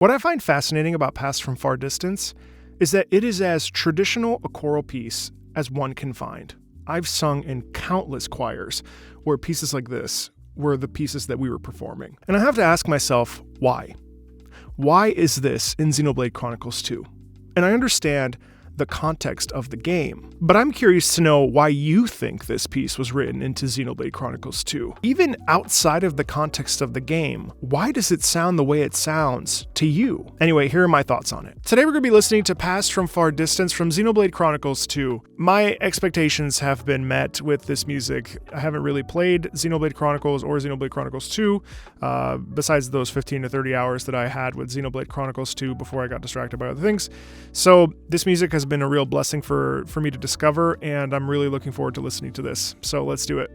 What I find fascinating about Past from Far Distance is that it is as traditional a choral piece as one can find. I've sung in countless choirs where pieces like this were the pieces that we were performing. And I have to ask myself, why? Why is this in Xenoblade Chronicles 2? And I understand the context of the game, but I'm curious to know why you think this piece was written into Xenoblade Chronicles 2. Even outside of the context of the game, why does it sound the way it sounds to you? Anyway, here are my thoughts on it. Today we're going to be listening to Past from Far Distance from Xenoblade Chronicles 2. My expectations have been met with this music. I haven't really played Xenoblade Chronicles or Xenoblade Chronicles 2, besides those 15 to 30 hours that I had with Xenoblade Chronicles 2 before I got distracted by other things. So this music has been a real blessing for me to discover, and I'm really looking forward to listening to this. So let's do it.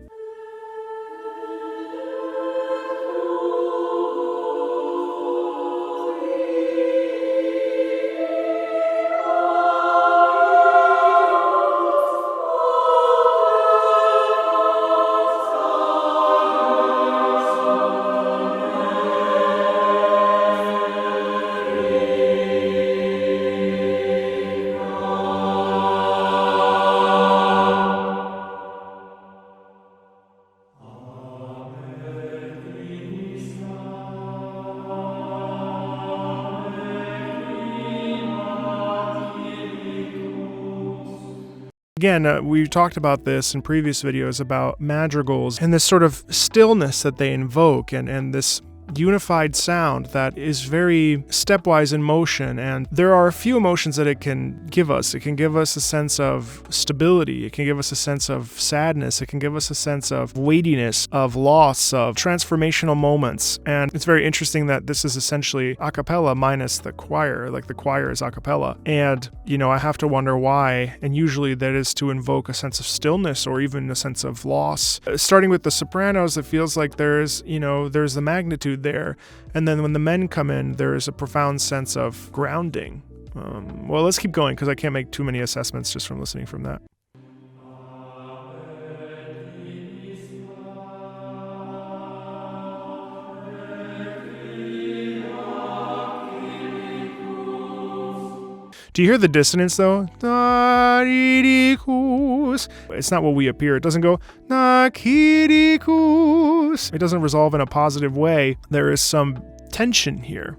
Again, we talked about this in previous videos about madrigals and this sort of stillness that they invoke and this unified sound that is very stepwise in motion. And there are a few emotions that it can give us. It can give us a sense of stability. It can give us a sense of sadness. It can give us a sense of weightiness, of loss, of transformational moments. And it's very interesting that this is essentially a cappella minus the choir. Like the choir is a cappella. And, I have to wonder why. And usually that is to invoke a sense of stillness or even a sense of loss. Starting with the sopranos, it feels like there's the magnitude there, and then when the men come in, there is a profound sense of grounding. Well, let's keep going because I can't make too many assessments just from listening from that. Do you hear the dissonance though? It's not what we appear. It doesn't go Nakirikus. It doesn't resolve in a positive way. There is some tension here.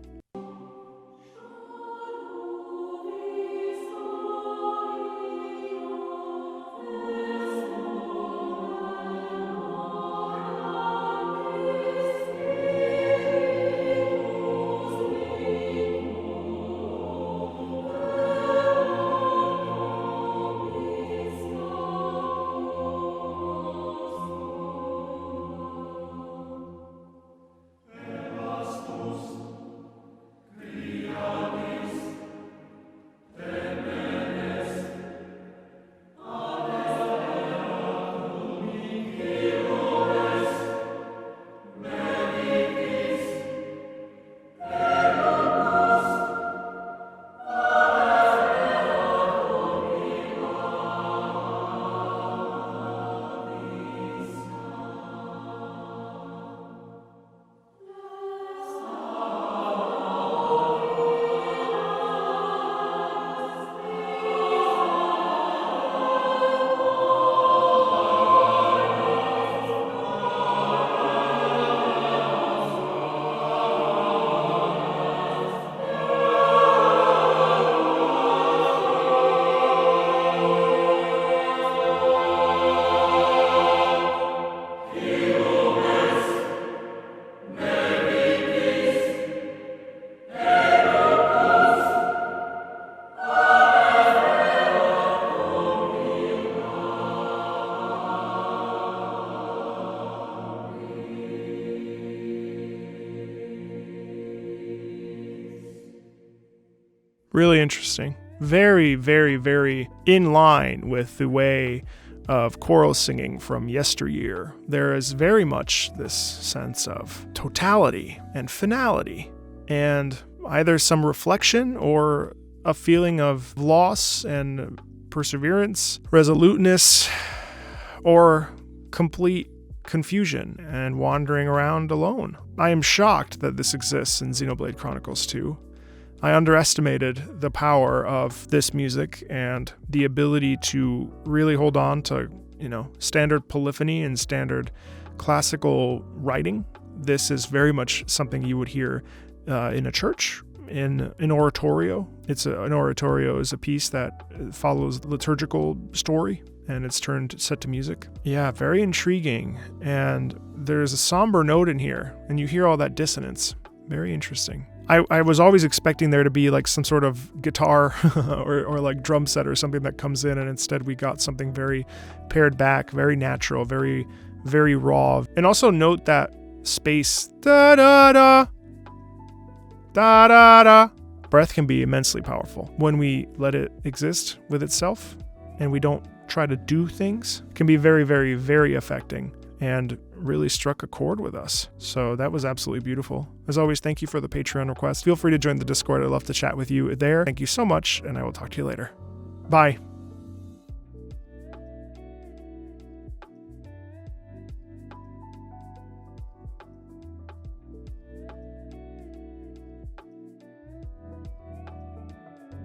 Really interesting. Very, very, very in line with the way of choral singing from yesteryear. There is very much this sense of totality and finality, and either some reflection or a feeling of loss and perseverance, resoluteness, or complete confusion and wandering around alone. I am shocked that this exists in Xenoblade Chronicles 2. I underestimated the power of this music and the ability to really hold on to, standard polyphony and standard classical writing. This is very much something you would hear in a church, in an oratorio. An oratorio is a piece that follows liturgical story, and it's set to music. Yeah, very intriguing. And there's a somber note in here, and you hear all that dissonance. Very interesting. I was always expecting there to be like some sort of guitar or like drum set or something that comes in, and instead we got something very pared back, very natural, very, very raw. And also note that space, da-da-da, da-da-da. Breath can be immensely powerful when we let it exist with itself and we don't try to do things. It can be very, very, very affecting and really struck a chord with us. So that was absolutely beautiful. As always, thank you for the Patreon request. Feel free to join the Discord. I'd love to chat with you there. Thank you so much, and I will talk to you later. Bye.